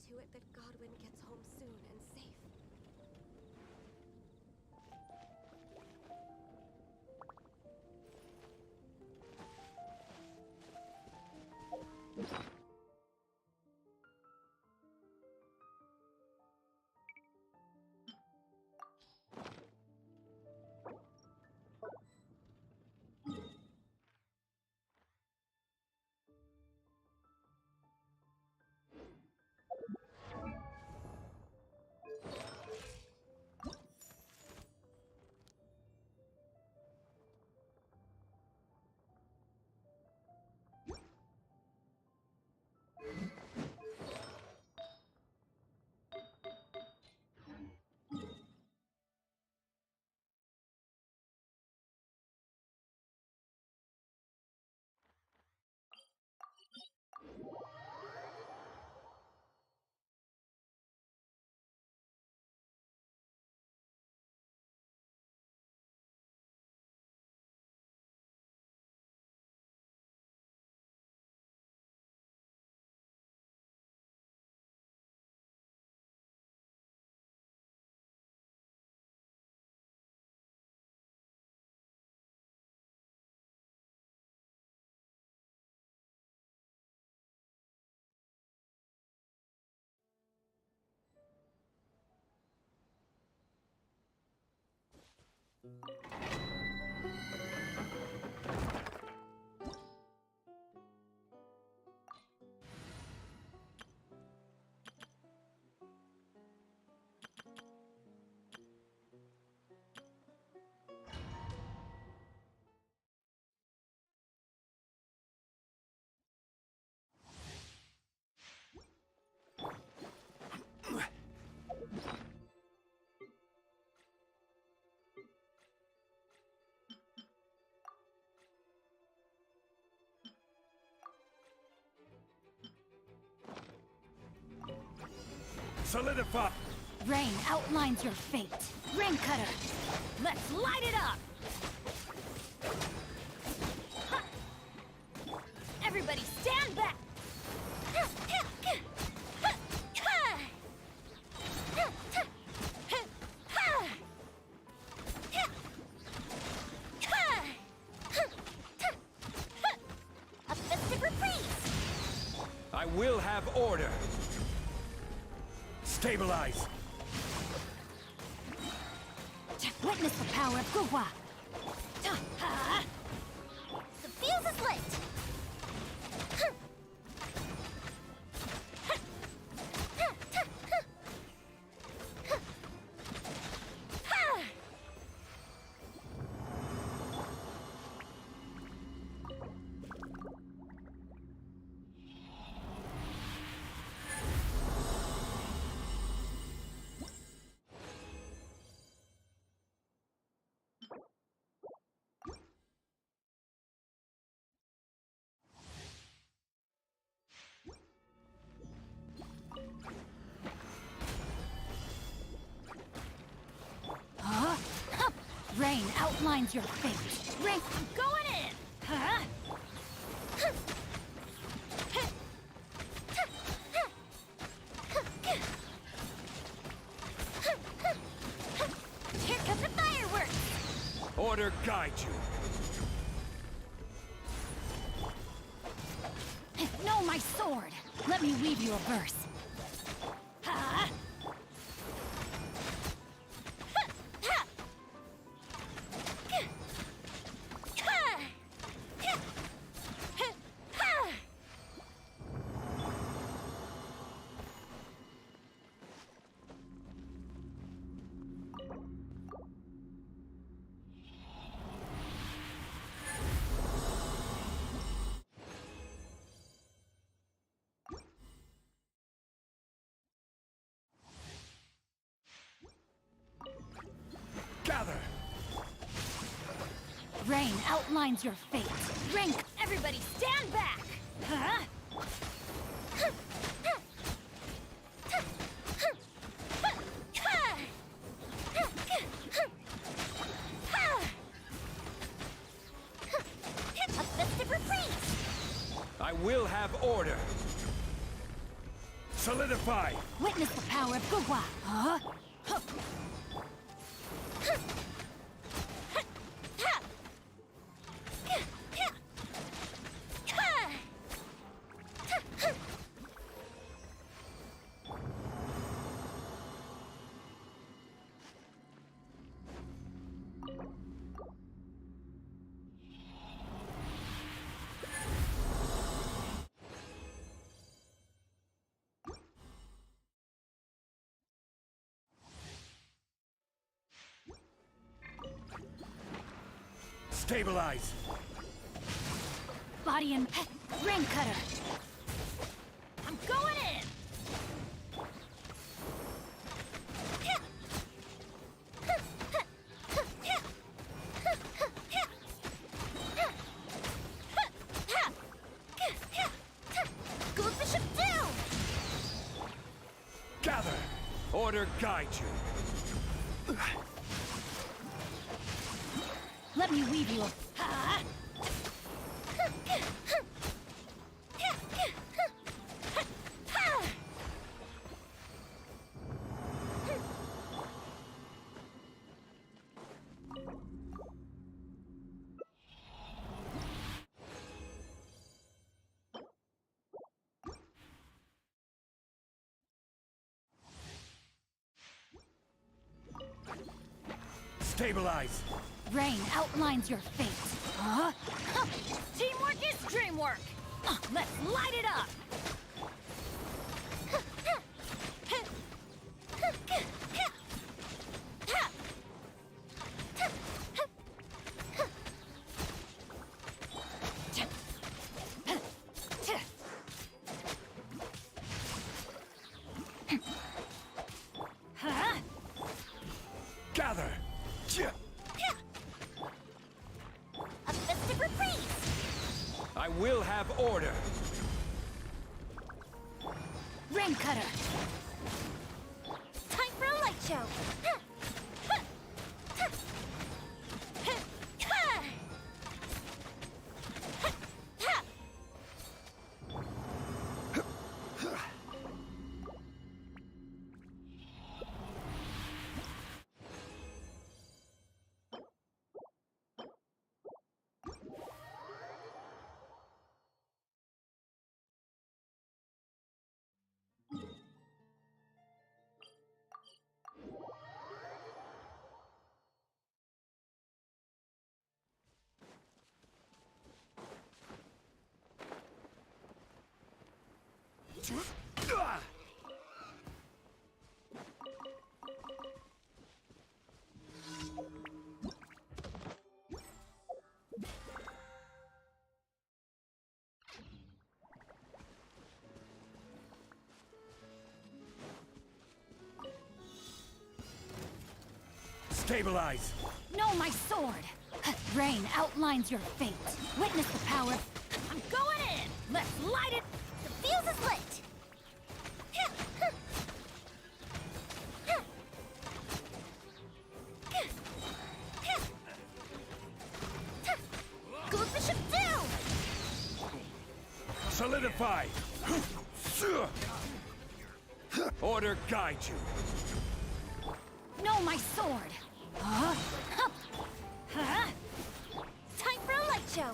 to it that Godwin gets home soon and safe. Solidify! Rain outlines your fate. Ring cutter! Let's light it up! Ha! Everybody stand back! A festive reprise! I will have order! Stabilize! Witness the power of Guhua! The fuse is lit! Rain outlines your fate. Rain, I'm going in! Huh? Here comes the fireworks! Order guide you! No, my sword! Let me weave you a verse. Huh? Gather! Rain outlines your fate. Ring, everybody stand back! Huh? A festive reprise! I will have order! Solidify! Witness the power of Gugwa. Huh? Huh. Stabilize! Body and rain cutter. I'm going in. Good bishop down. Gather! Order guide you. Let me weave you a... Ah! Stabilize! Rain outlines your fate. Huh? Huh. Teamwork is dreamwork. Let's light it up. Huh? Gather! A festive reprise. I will have order! Rain cutter. Time for a light show. Stabilize! No, my sword. Rain outlines your fate. Witness the power. I'm going in. Let's light it. The fuse is lit. Good bishop down. Solidify! Order guide you. No, my sword. Huh? Huh? Huh? Time for a light show.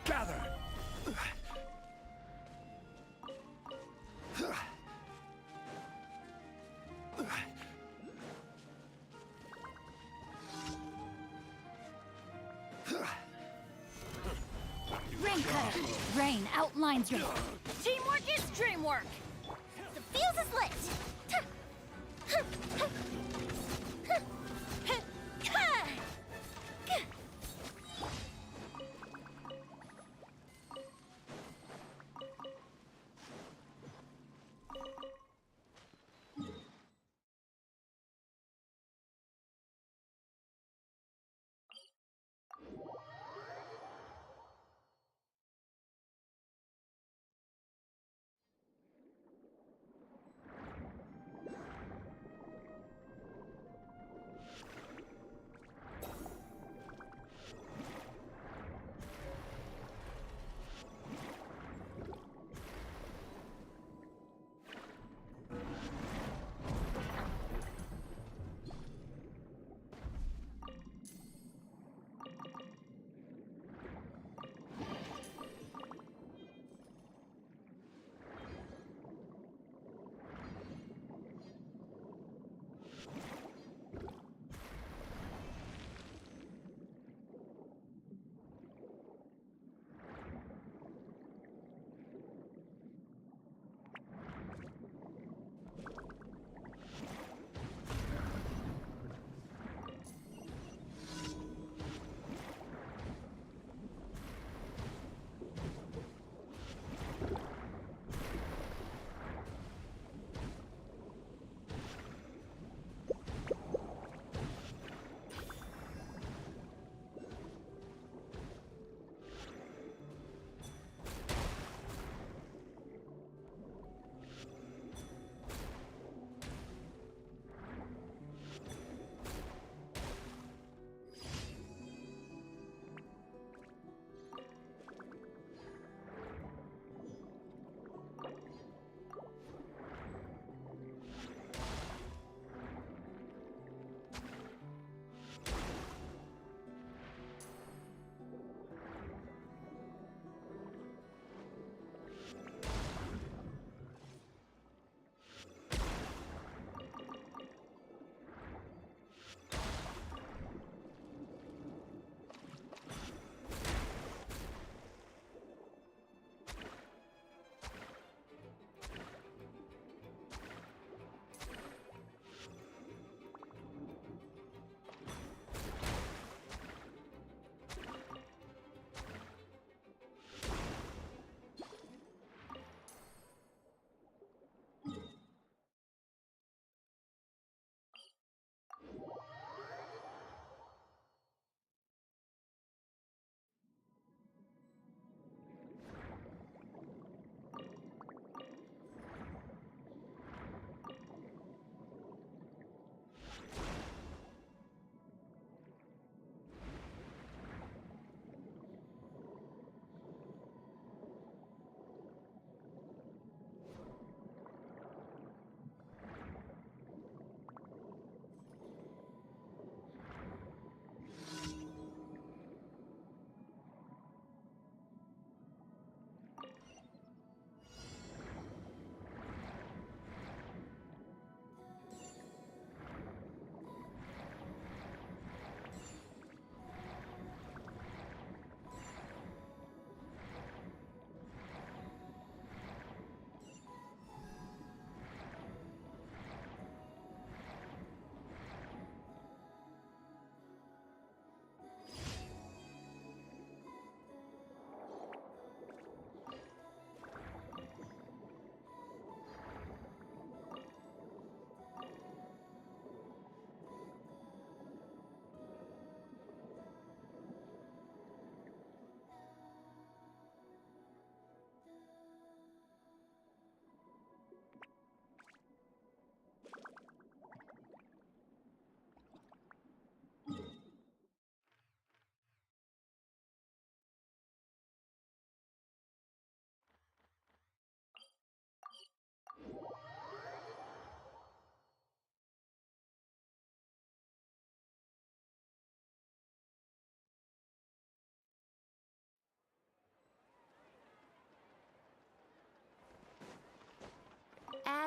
Gather! Rain cutter. Rain outlines your... Teamwork is dreamwork. The fuse is lit.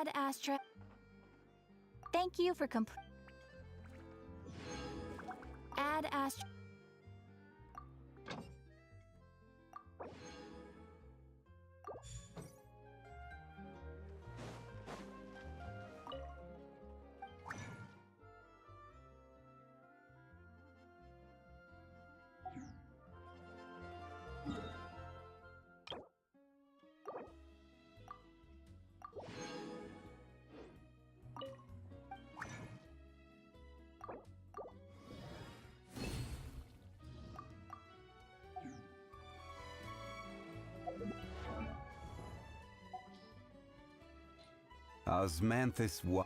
Add Astra. Thank you for Add Astra. Osmanthus wa-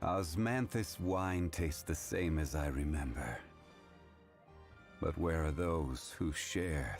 Osmanthus wine tastes the same as I remember. But where are those who share?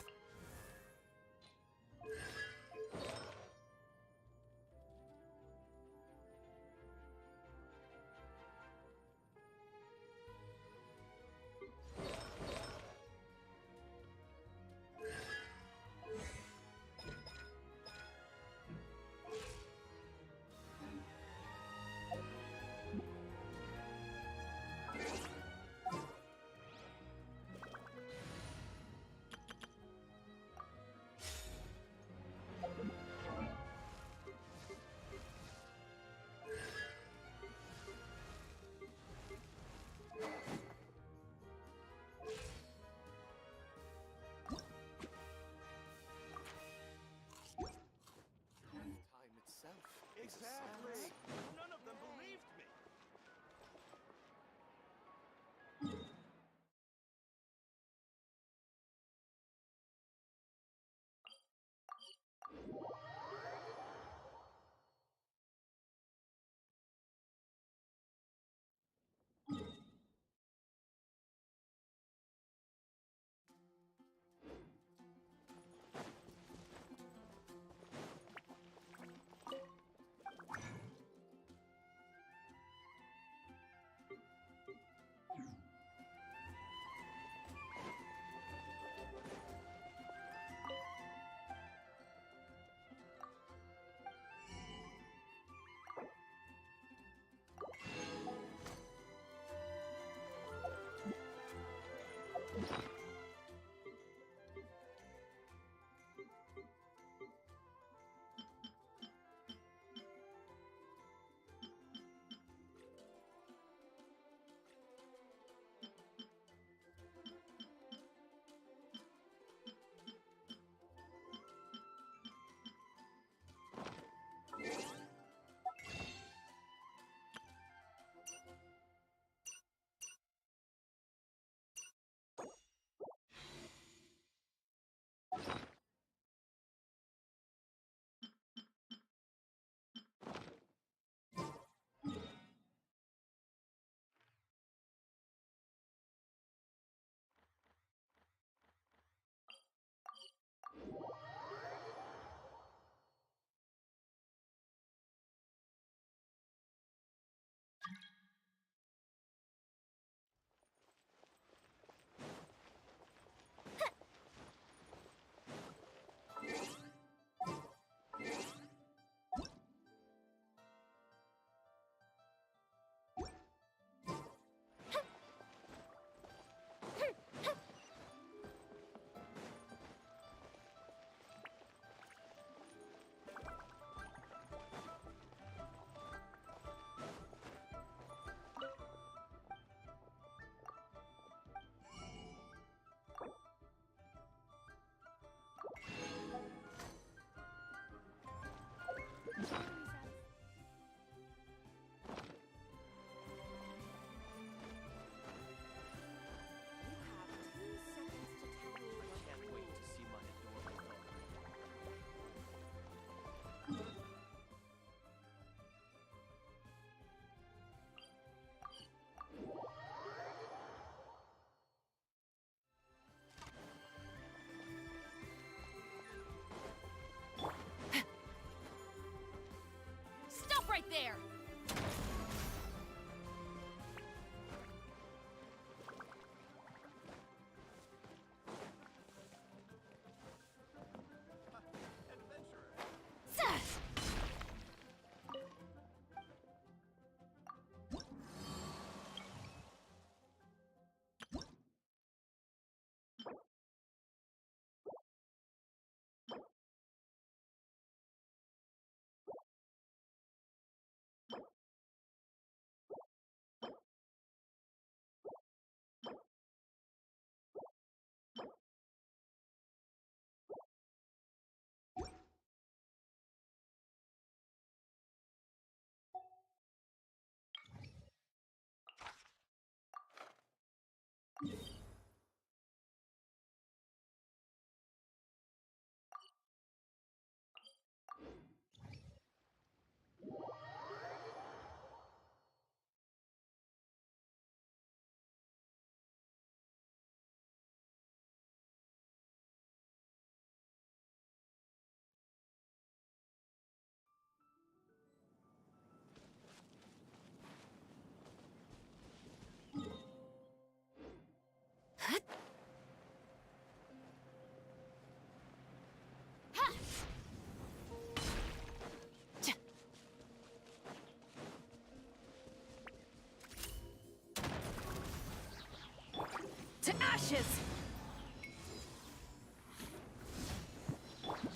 To ashes!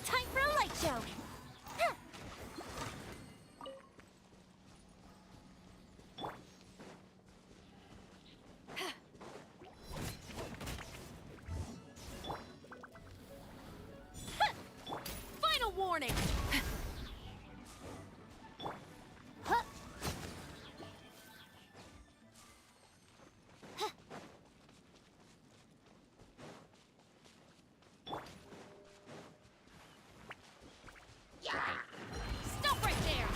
Time for a light show! Huh. Final warning! Stop right there!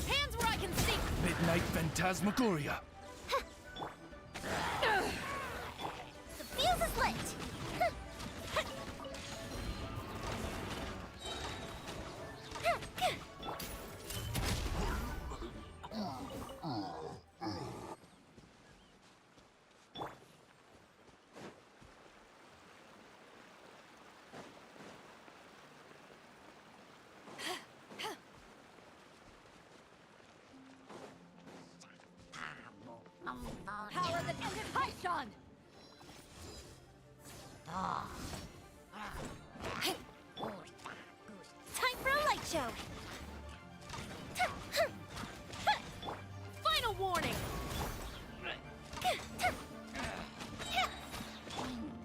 Hands where I can see! Midnight Phantasmagoria. The fuse is lit! Power that ended Haishan! Time for a light show! Final warning!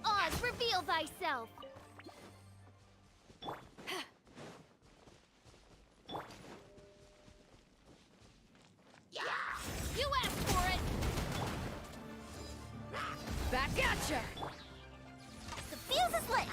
Oz, reveal thyself! You asked for it! Back at ya! The fuse is lit!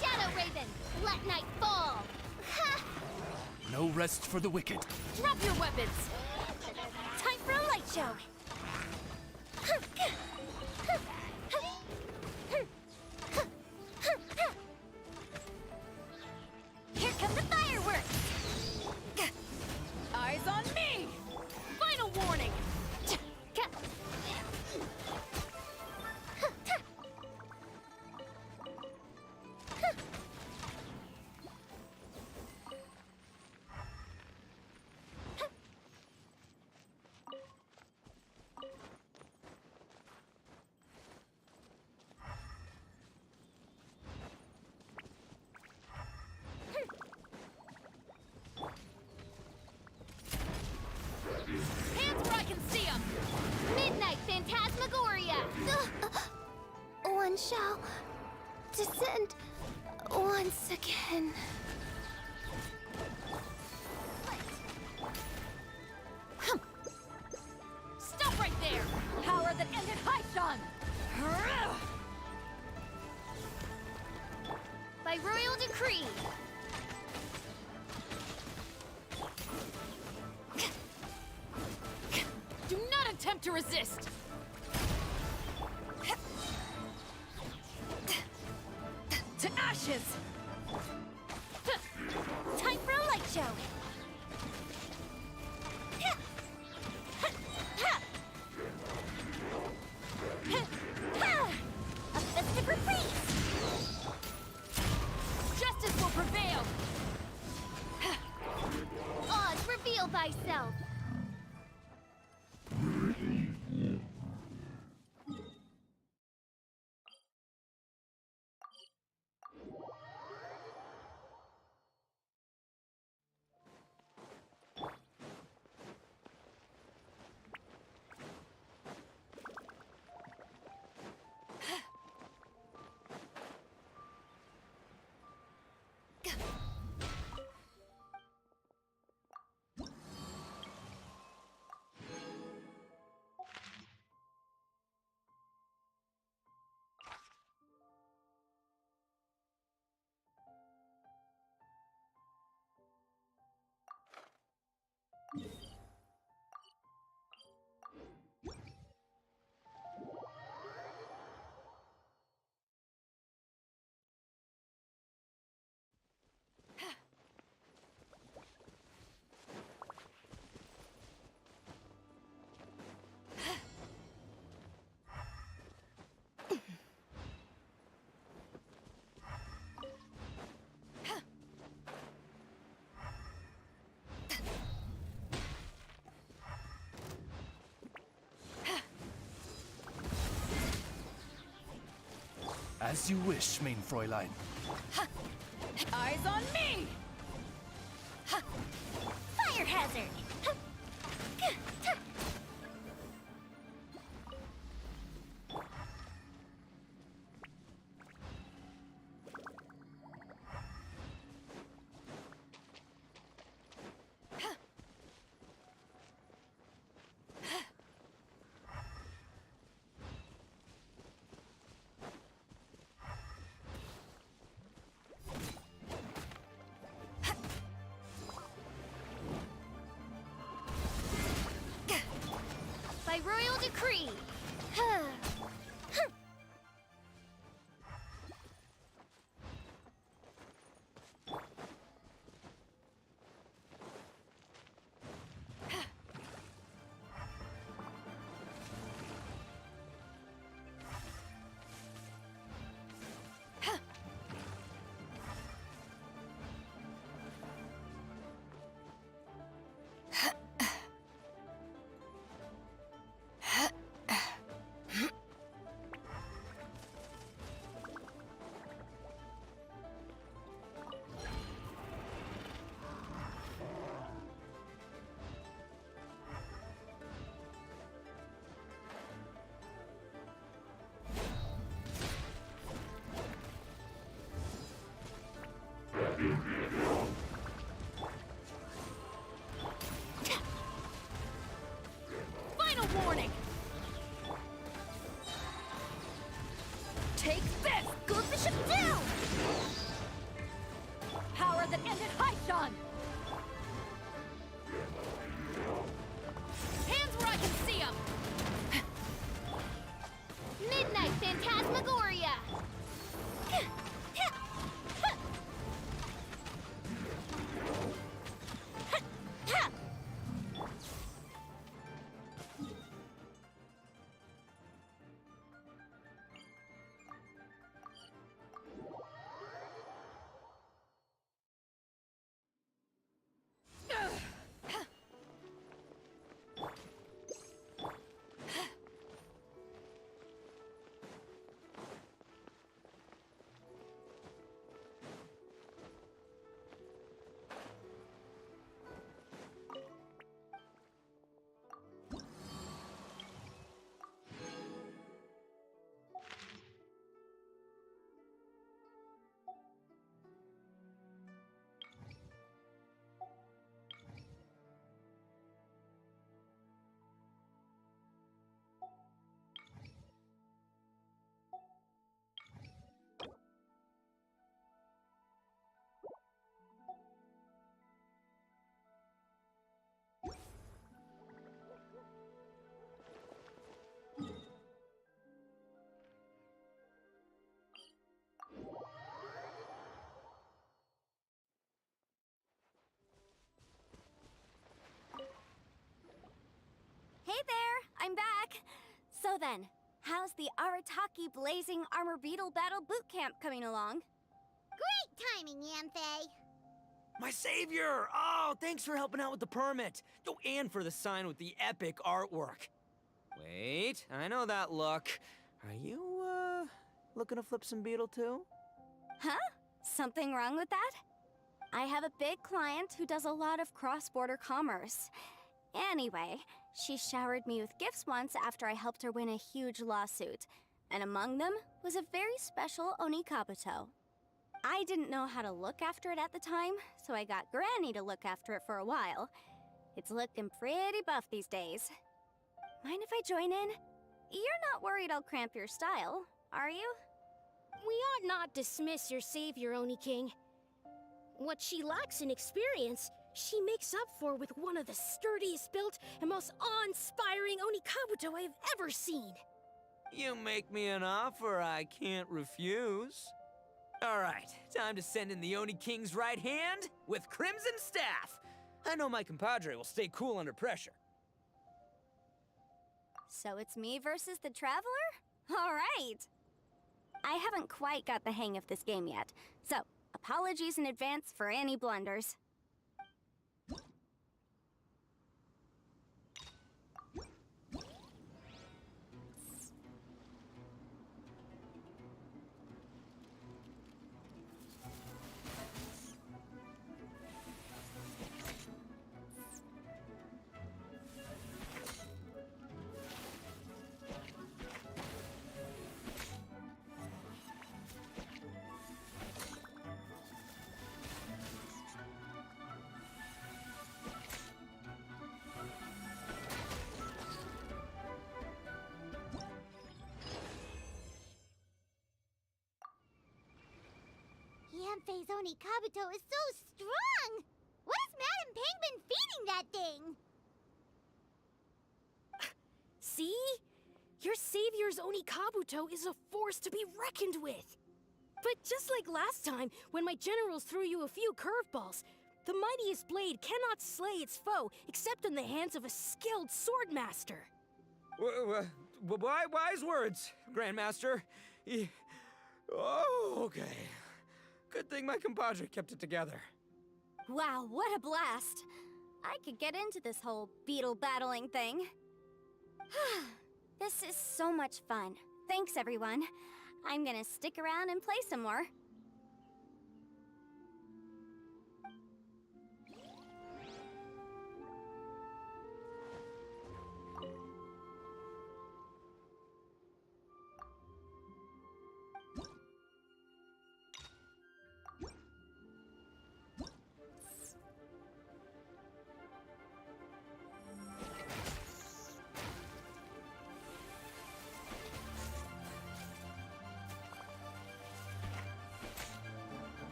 Shadow Raven, let night fall! No rest for the wicked. Drop your weapons! Time for a light show! Here come the fireworks! Eyes on me! Final warning! Hands where I can see them! Midnight Phantasmagoria! One shall descend once again. Stop right there! Power that ended Haishan! By royal decree! Do not attempt to resist! To ashes! Time for a light show! A festive reprise! Justice will prevail! Oz, reveal thyself! As you wish, main Fräulein. Eyes on me! Fire hazard! By royal decree. Final warning! Take this! Good bishop down! Power that ended Haishan! Hands where I can see them! Midnight Phantasmagoria! Hey there, I'm back. So then, how's the Arataki Blazing Armor Beetle Battle Boot Camp coming along? Great timing, Yanthe. My savior! Oh, thanks for helping out with the permit. Oh, and for the sign with the epic artwork. Wait, I know that look. Are you, looking to flip some beetle too? Huh? Something wrong with that? I have a big client who does a lot of cross-border commerce. Anyway, she showered me with gifts once after I helped her win a huge lawsuit. And among them was a very special Oni Kabuto. I didn't know how to look after it at the time, so I got Granny to look after it for a while. It's looking pretty buff these days. Mind if I join in? You're not worried I'll cramp your style, are you? We ought not dismiss your savior, Oni King. What she lacks in experience, she makes up for with one of the sturdiest built and most awe-inspiring Oni Kabuto I have ever seen. You make me an offer I can't refuse. All right, time to send in the Oni King's right hand with Crimson Staff. I know my compadre will stay cool under pressure. So it's me versus the Traveler? All right! I haven't quite got the hang of this game yet, so apologies in advance for any blunders. Oni Kabuto is so strong! What has Madame Ping been feeding that thing? See? Your savior's Oni Kabuto is a force to be reckoned with. But just like last time, when my generals threw you a few curveballs, the mightiest blade cannot slay its foe except in the hands of a skilled swordmaster. Wise words, Grandmaster. Oh, okay. Good thing my compadre kept it together. Wow, what a blast! I could get into this whole beetle battling thing. This is so much fun. Thanks, everyone. I'm gonna stick around and play some more.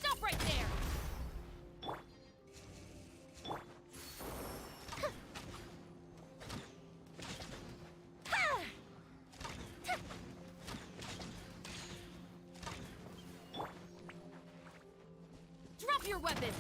Stop right there! Drop your weapons!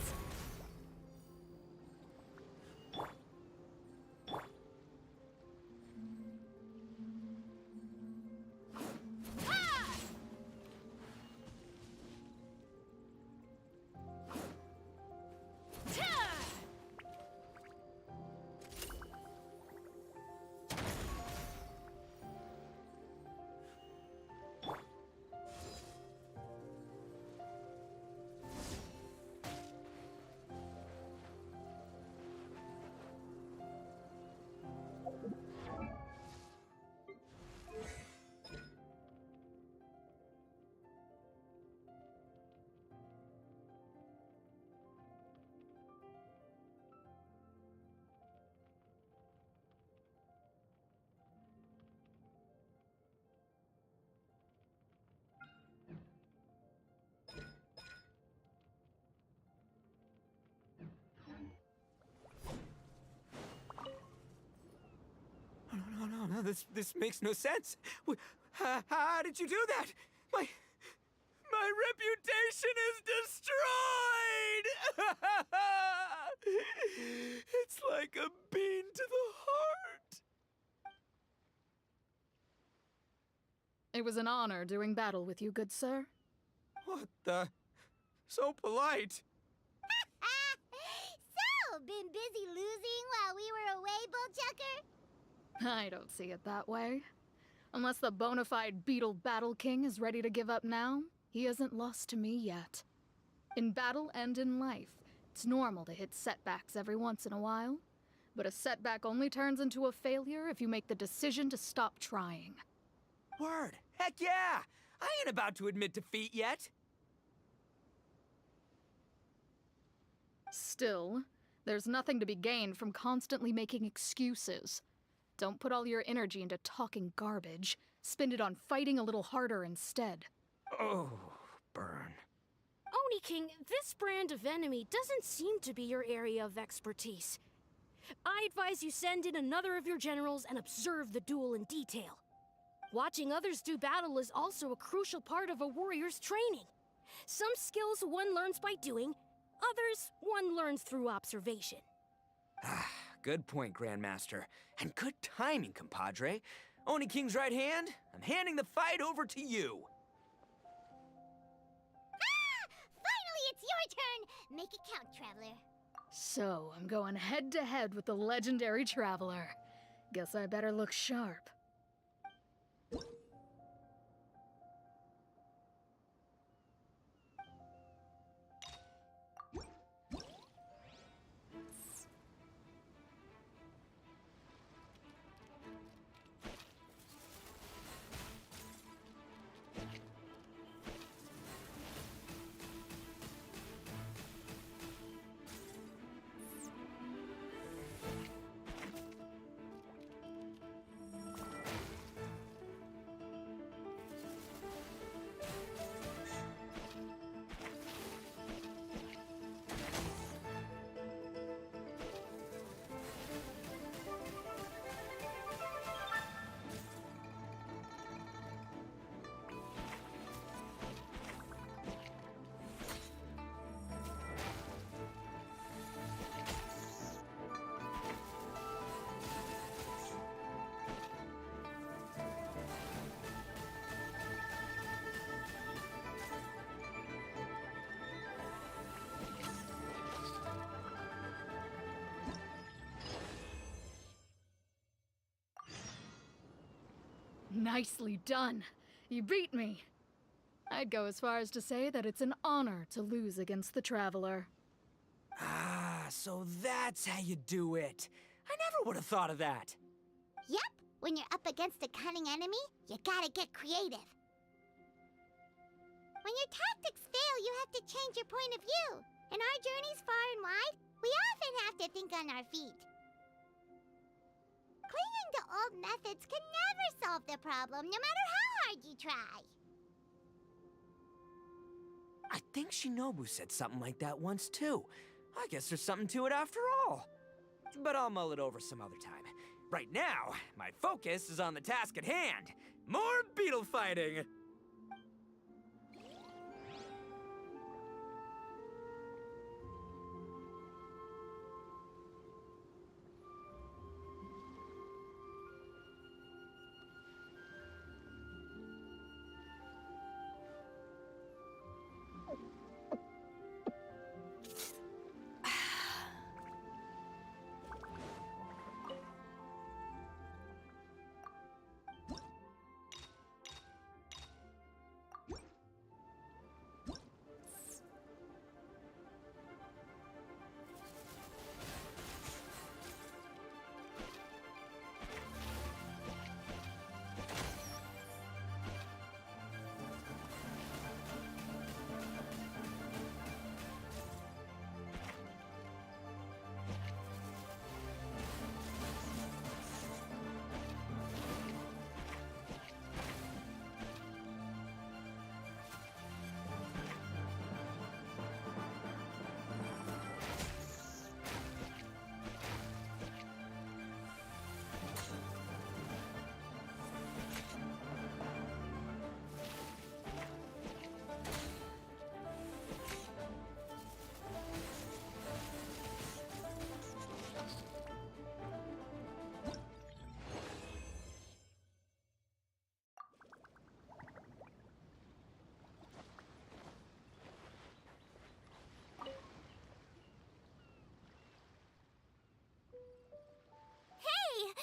No, this makes no sense. How did you do that? My reputation is destroyed! It's like a bean to the heart. It was an honor doing battle with you, good sir. What the? So polite. So, been busy losing while we were away, Bullchucker? I don't see it that way. Unless the bona fide Beetle Battle King is ready to give up now, he hasn't lost to me yet. In battle and in life, it's normal to hit setbacks every once in a while. But a setback only turns into a failure if you make the decision to stop trying. Word. Heck yeah! I ain't about to admit defeat yet. Still, there's nothing to be gained from constantly making excuses. Don't put all your energy into talking garbage. Spend it on fighting a little harder instead. Oh, burn. Oni King, this brand of enemy doesn't seem to be your area of expertise. I advise you send in another of your generals and observe the duel in detail. Watching others do battle is also a crucial part of a warrior's training. Some skills one learns by doing, others one learns through observation. Ah, good point, Grandmaster. And good timing, compadre. Oni King's right hand, I'm handing the fight over to you. Finally, it's your turn! Make it count, Traveler. So, I'm going head to head with the legendary Traveler. Guess I better look sharp. Nicely done. You beat me. I'd go as far as to say that it's an honor to lose against the Traveler. Ah, so that's how you do it. I never would have thought of that. Yep, when you're up against a cunning enemy, you gotta get creative. When your tactics fail, you have to change your point of view. In our journeys far and wide, we often have to think on our feet. Clinging to old methods can never solve the problem, no matter how hard you try. I think Shinobu said something like that once too. I guess there's something to it after all. But I'll mull it over some other time. Right now, my focus is on the task at hand. More beetle fighting!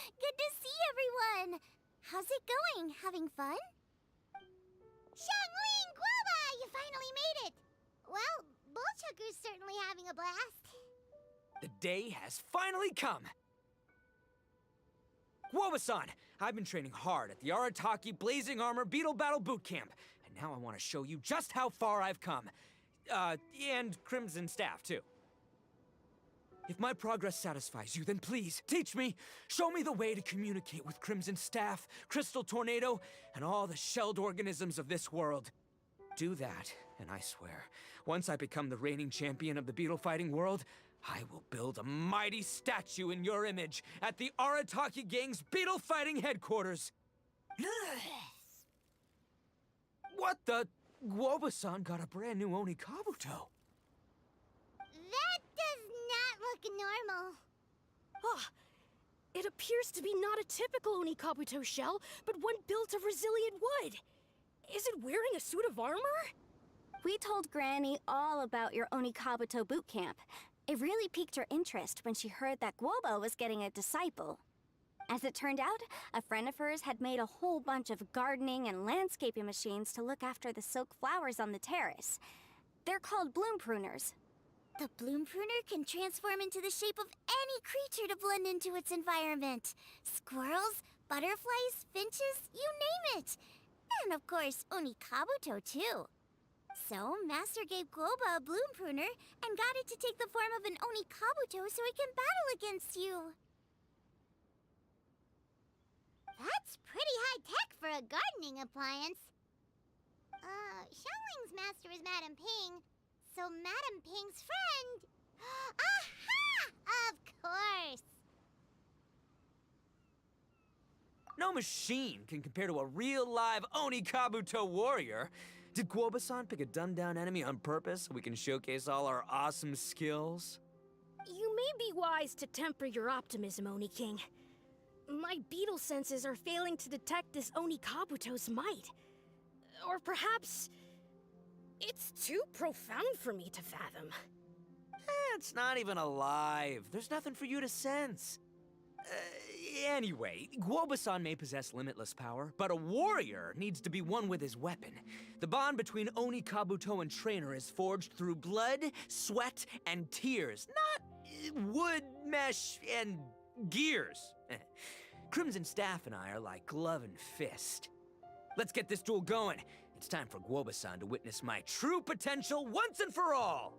Good to see everyone! How's it going? Having fun? Shangling Guoba! You finally made it! Well, Bullchucker's certainly having a blast. The day has finally come! Guoba-san, I've been training hard at the Arataki Blazing Armor Beetle Battle Boot Camp, and now I want to show you just how far I've come. And Crimson Staff, too. If my progress satisfies you, then please, teach me. Show me the way to communicate with Crimson Staff, Crystal Tornado, and all the shelled organisms of this world. do that, and I swear, once I become the reigning champion of the beetle fighting world, I will build a mighty statue in your image at the Arataki Gang's beetle fighting headquarters. What the? Guoba-san got a brand new Oni Kabuto. That does not look normal. Oh, it appears to be not a typical Oni Kabuto shell, but one built of resilient wood. Is it wearing a suit of armor? We told Granny all about your Oni Kabuto boot camp. It really piqued her interest when she heard that Guoba was getting a disciple. As it turned out, a friend of hers had made a whole bunch of gardening and landscaping machines to look after the silk flowers on the terrace. They're called bloom pruners. The bloom pruner can transform into the shape of any creature to blend into its environment. Squirrels, butterflies, finches, you name it. And of course, Oni Kabuto too. So, Master gave Guoba a bloom pruner and got it to take the form of an Oni Kabuto so it can battle against you. That's pretty high-tech for a gardening appliance. Xiangling's master is Madame Ping, so Madame Ping's friend... Aha! Of course! No machine can compare to a real live Oni Kabuto warrior. Did Guoba-san pick a dumbed-down enemy on purpose so we can showcase all our awesome skills? You may be wise to temper your optimism, Oni King. My beetle senses are failing to detect this Oni Kabuto's might. Or perhaps... it's too profound for me to fathom. It's not even alive. There's nothing for you to sense. Anyway, Guoba-san may possess limitless power, but a warrior needs to be one with his weapon. The bond between Oni Kabuto and trainer is forged through blood, sweat, and tears, not wood, mesh, and gears. Crimson Staff and I are like glove and fist. Let's get this duel going. It's time for Guoba-san to witness my true potential once and for all.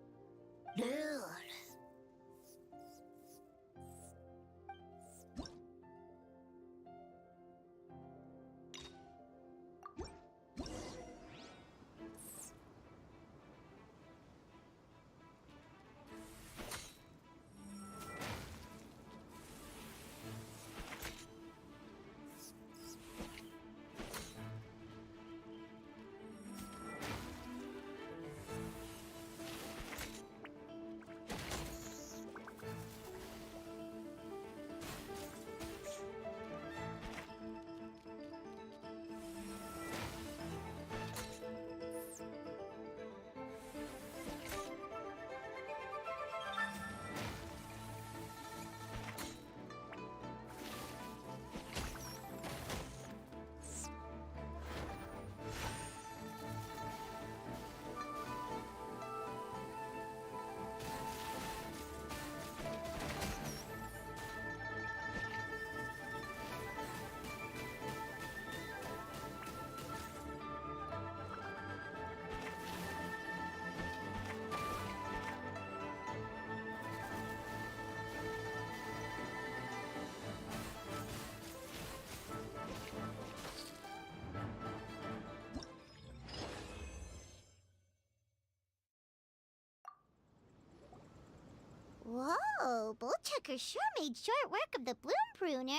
Whoa, Bullchucker sure made short work of the bloom pruner.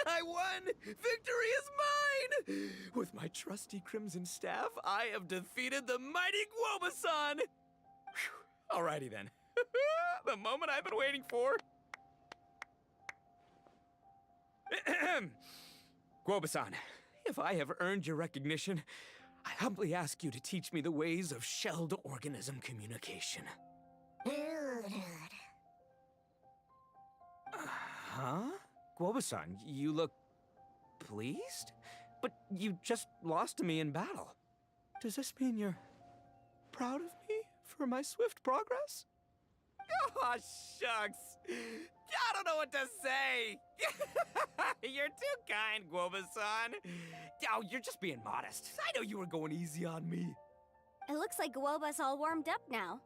I won! Victory is mine! With my trusty Crimson Staff, I have defeated the mighty Guoba-san! Whew. Alrighty then. The moment I've been waiting for. Guoba-san, if I have earned your recognition, I humbly ask you to teach me the ways of shelled organism communication. Huh? Guoba-san, you look pleased? But you just lost to me in battle. Does this mean you're proud of me for my swift progress? Oh, shucks. I don't know what to say. You're too kind, Guoba-san. Oh, you're just being modest. I know you were going easy on me. It looks like Guoba's all warmed up now.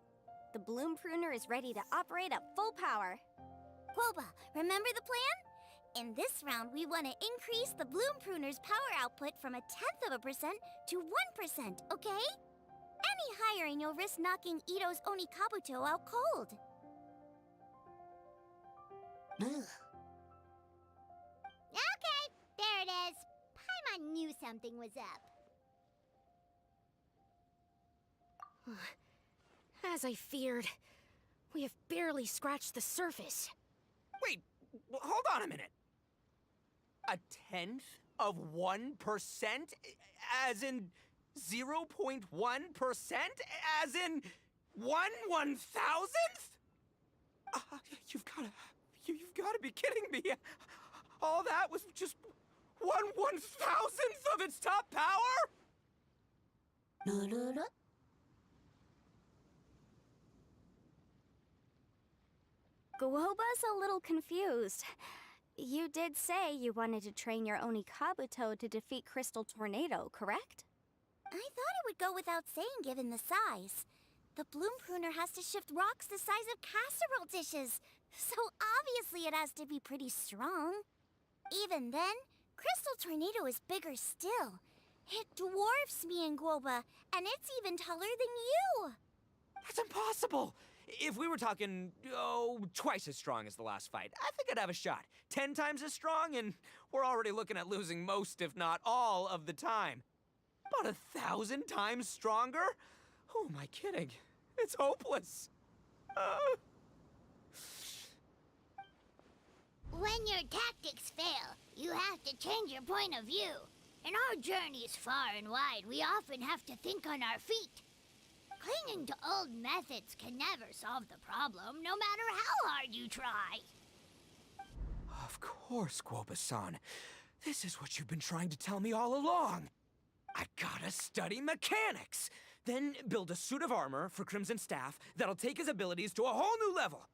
The bloom pruner is ready to operate at full power. Guoba, remember the plan? In this round, we want to increase the bloom pruner's power output from 0.1% to 1%, okay? higher and you'll risk knocking Ito's Onikabuto out cold. Okay, there it is. Paimon knew something was up. As I feared, we have barely scratched the surface. Wait, hold on a minute. 1/10 of 1%? As in 0.1%? As in 1/1000th? You've gotta be kidding me. All that was just 1/1000th of its top power? Guoba's a little confused. You did say you wanted to train your Onikabuto to defeat Crystal Tornado, correct? I thought it would go without saying given the size. The bloom pruner has to shift rocks the size of casserole dishes, so obviously it has to be pretty strong. Even then, Crystal Tornado is bigger still. It dwarfs me and Guoba, and it's even taller than you. That's impossible! If we were talking, twice as strong as the last fight, I think I'd have a shot. 10 times as strong, and we're already looking at losing most, if not all, of the time. About 1,000 times stronger? Who am I kidding? It's hopeless. When your tactics fail, you have to change your point of view. In our journeys far and wide, we often have to think on our feet. Clinging to old methods can never solve the problem, no matter how hard you try. Of course, Guoba-san. This is what you've been trying to tell me all along. I gotta study mechanics, then build a suit of armor for Crimson Staff that'll take his abilities to a whole new level.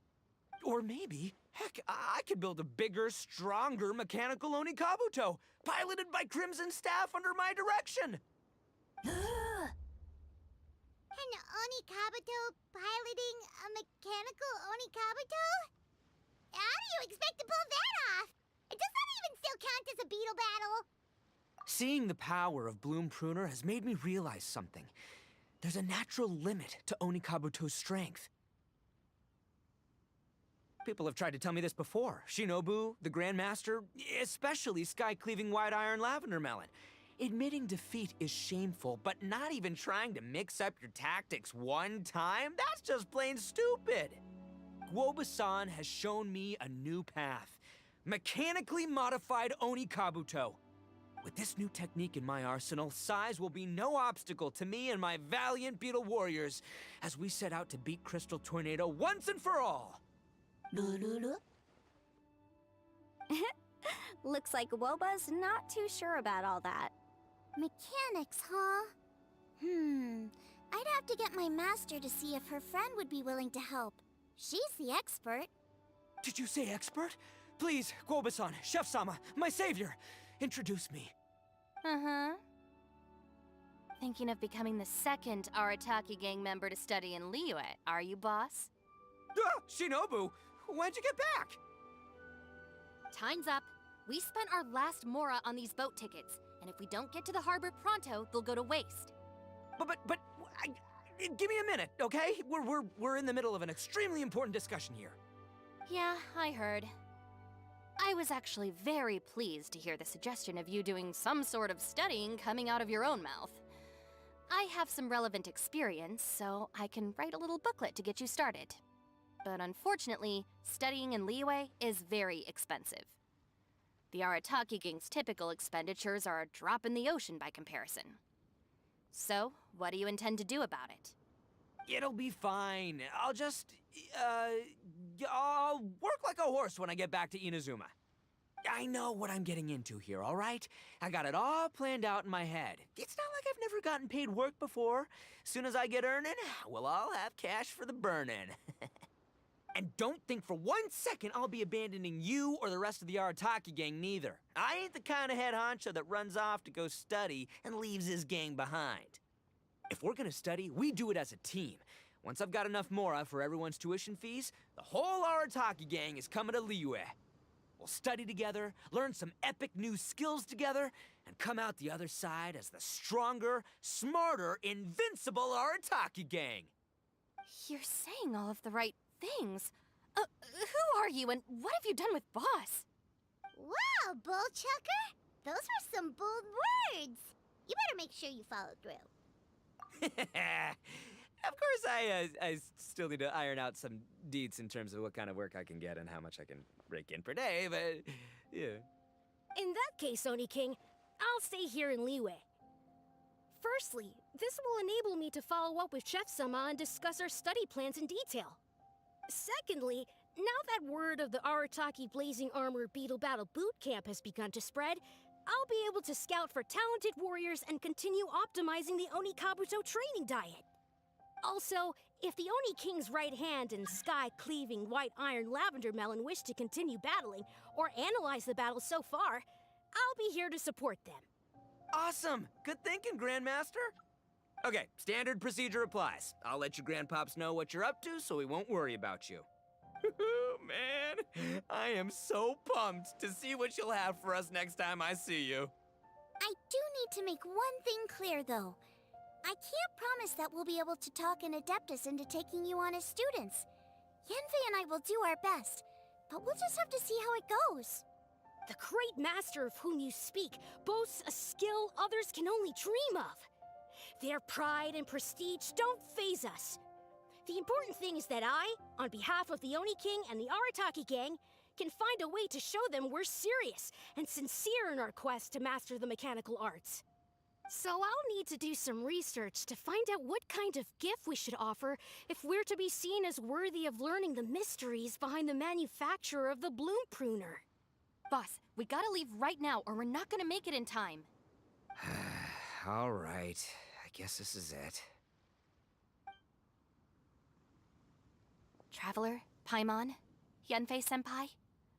Or maybe, heck, I could build a bigger, stronger mechanical Onikabuto, piloted by Crimson Staff under my direction. An Onikabuto piloting a mechanical Onikabuto? How do you expect to pull that off? Does that even still count as a beetle battle? Seeing the power of Bloom Pruner has made me realize something. There's a natural limit to Onikabuto's strength. People have tried to tell me this before. Shinobu, the Grandmaster, especially Sky-Cleaving White Iron Lavender Melon. Admitting defeat is shameful, but not even trying to mix up your tactics one time? That's just plain stupid! Guoba-san has shown me a new path. Mechanically modified Onikabuto. With this new technique in my arsenal, size will be no obstacle to me and my valiant beetle warriors as we set out to beat Crystal Tornado once and for all. Looks like Woba's not too sure about all that. Mechanics, huh? I'd have to get my master to see if her friend would be willing to help. She's the expert. Did you say expert? Please, Guoba-san, Chef-sama, my savior, introduce me. Uh-huh. Thinking of becoming the second Arataki gang member to study in Liyue, are you, boss? Shinobu, when'd you get back? Time's up. We spent our last mora on these boat tickets, and if we don't get to the harbor pronto, they'll go to waste. Give me a minute, okay? We're in the middle of an extremely important discussion here. Yeah, I heard. I was actually very pleased to hear the suggestion of you doing some sort of studying coming out of your own mouth. I have some relevant experience, so I can write a little booklet to get you started. But unfortunately, studying in Liyue is very expensive. The Arataki gang's typical expenditures are a drop in the ocean by comparison. So, what do you intend to do about it? It'll be fine. I'll work like a horse when I get back to Inazuma. I know what I'm getting into here, all right? I got it all planned out in my head. It's not like I've never gotten paid work before. Soon as I get earning, we'll all have cash for the burning. And don't think for 1 second I'll be abandoning you or the rest of the Arataki gang neither. I ain't the kind of head honcho that runs off to go study and leaves his gang behind. If we're gonna study, we do it as a team. Once I've got enough mora for everyone's tuition fees, the whole Arataki gang is coming to Liyue. We'll study together, learn some epic new skills together, and come out the other side as the stronger, smarter, invincible Arataki gang. You're saying all of the right things. Who are you and what have you done with Boss? Wow, Bullchucker! Those were some bold words. You better make sure you follow through. Of course, I still need to iron out some deets in terms of what kind of work I can get and how much I can rake in per day, but yeah. In that case, Oni King, I'll stay here in Liyue. Firstly, this will enable me to follow up with Chef Sama and discuss our study plans in detail. Secondly, now that word of the Arataki Blazing Armor Beetle Battle Boot Camp has begun to spread, I'll be able to scout for talented warriors and continue optimizing the Oni Kabuto training diet. Also, if the Oni King's right hand and sky-cleaving white iron lavender melon wish to continue battling or analyze the battle so far, I'll be here to support them. Awesome! Good thinking, Grandmaster. Okay, standard procedure applies. I'll let you grandpops know what you're up to so we won't worry about you. Man, I am so pumped to see what you'll have for us next time I see you. I do need to make one thing clear, though. I can't promise that we'll be able to talk an Adeptus into taking you on as students. Yenfei and I will do our best, but we'll just have to see how it goes. The great master of whom you speak boasts a skill others can only dream of. Their pride and prestige don't faze us. The important thing is that I, on behalf of the Oni King and the Arataki gang, can find a way to show them we're serious and sincere in our quest to master the mechanical arts. So I'll need to do some research to find out what kind of gift we should offer if we're to be seen as worthy of learning the mysteries behind the manufacture of the bloom pruner. Boss, we gotta leave right now or we're not gonna make it in time. All right, I guess this is it. Traveler, Paimon, Yanfei-senpai,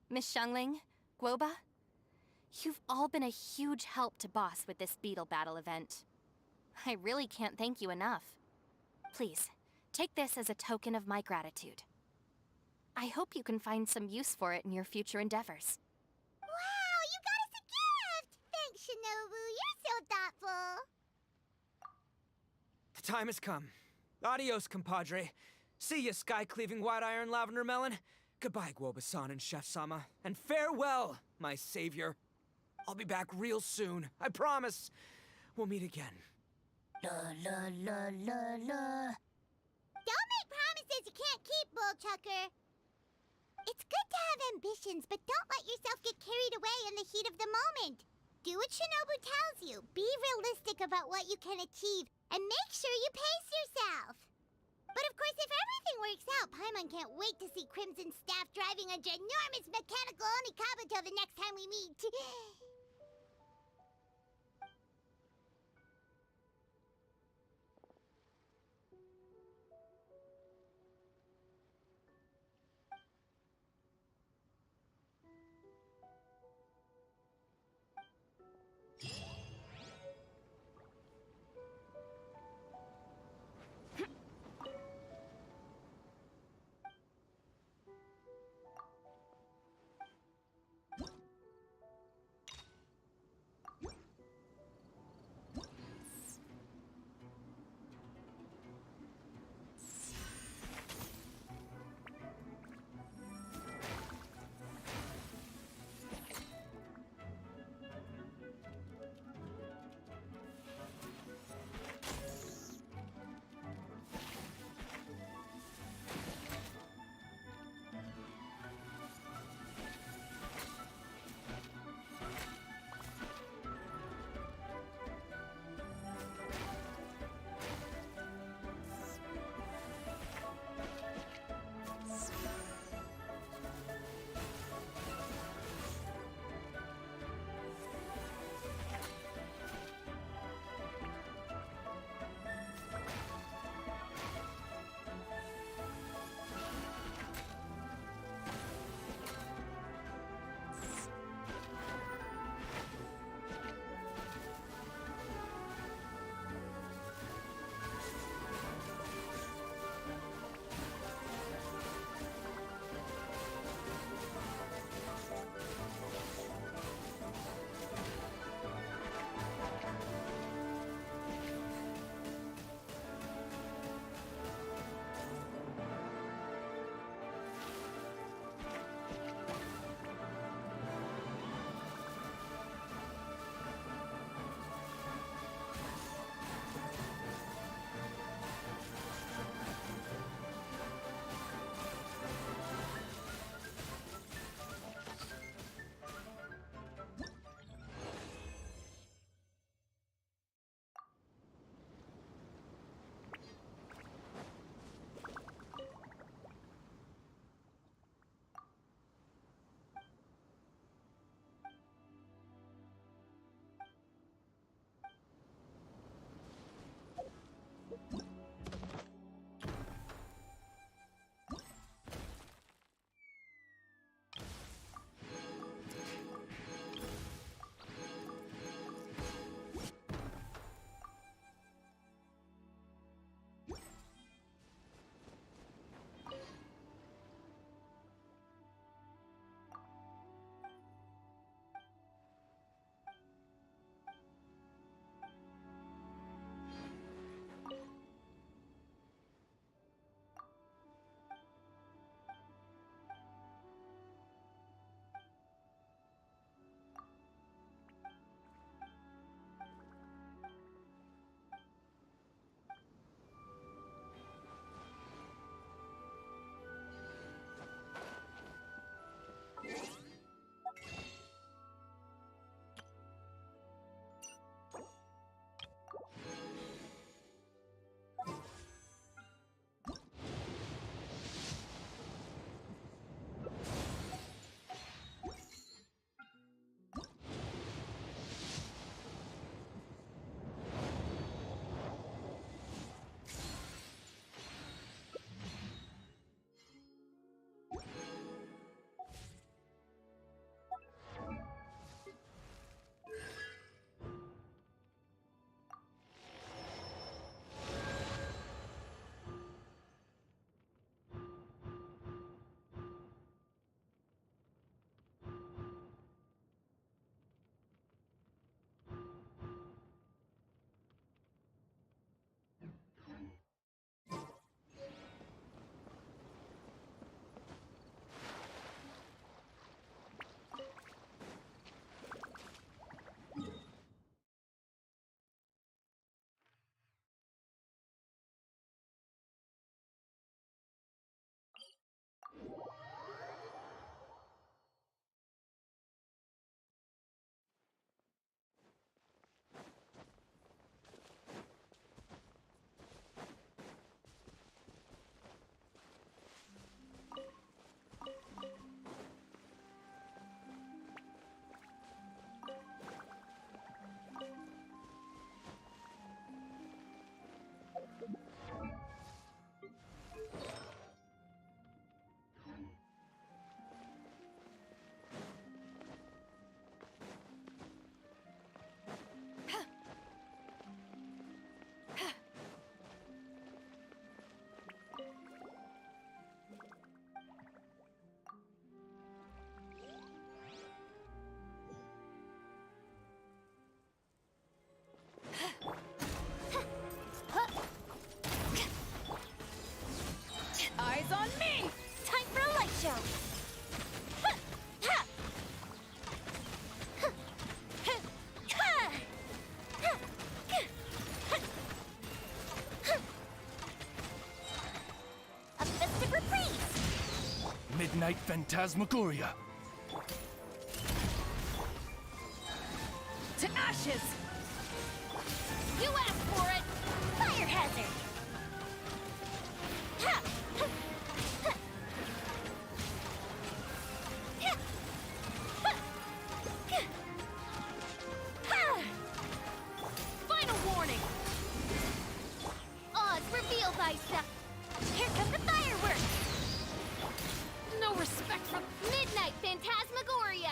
Miss Xiangling, Guoba. You've all been a huge help to Boss with this beetle battle event. I really can't thank you enough. Please, take this as a token of my gratitude. I hope you can find some use for it in your future endeavors. Wow, you got us a gift! Thanks, Shinobu. You're so thoughtful. The time has come. Adios, compadre. See ya, sky-cleaving white iron lavender melon. Goodbye, Guoba-san and Chef Sama. And farewell, my savior. I'll be back real soon. I promise. We'll meet again. La la la la la. Don't make promises you can't keep, Bullchucker. It's good to have ambitions, but don't let yourself get carried away in the heat of the moment. Do what Shinobu tells you. Be realistic about what you can achieve, and make sure you pace yourself. But of course, if everything works out, Paimon can't wait to see Crimson Staff driving a ginormous mechanical Oni Kabuto the next time we meet. Ignite Phantasmagoria! To ashes! You asked for it! Fire hazard! Ha! Ha! Ha! Ha! Ha! Ha! Final warning! Oz, reveal thyself! Here come the fireworks! No respect for Midnight Phantasmagoria!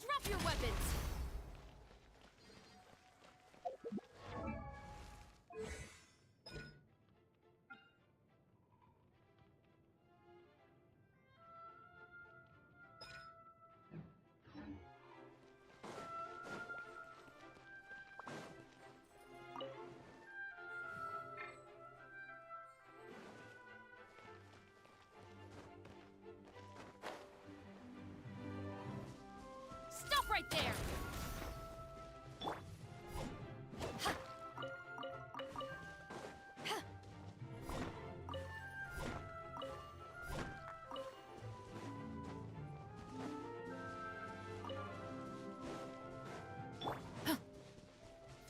Drop your weapons! Stop right there!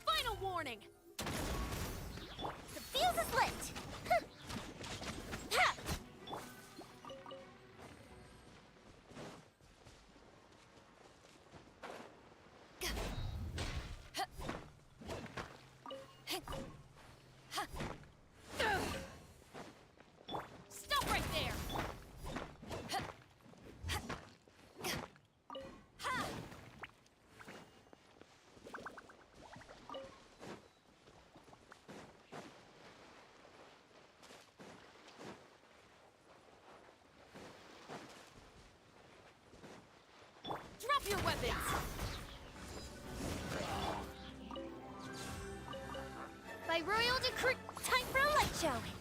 Final warning! The fuse is lit! Ha! Stop right there! Drop your weapons! By royal decree, time for a light show!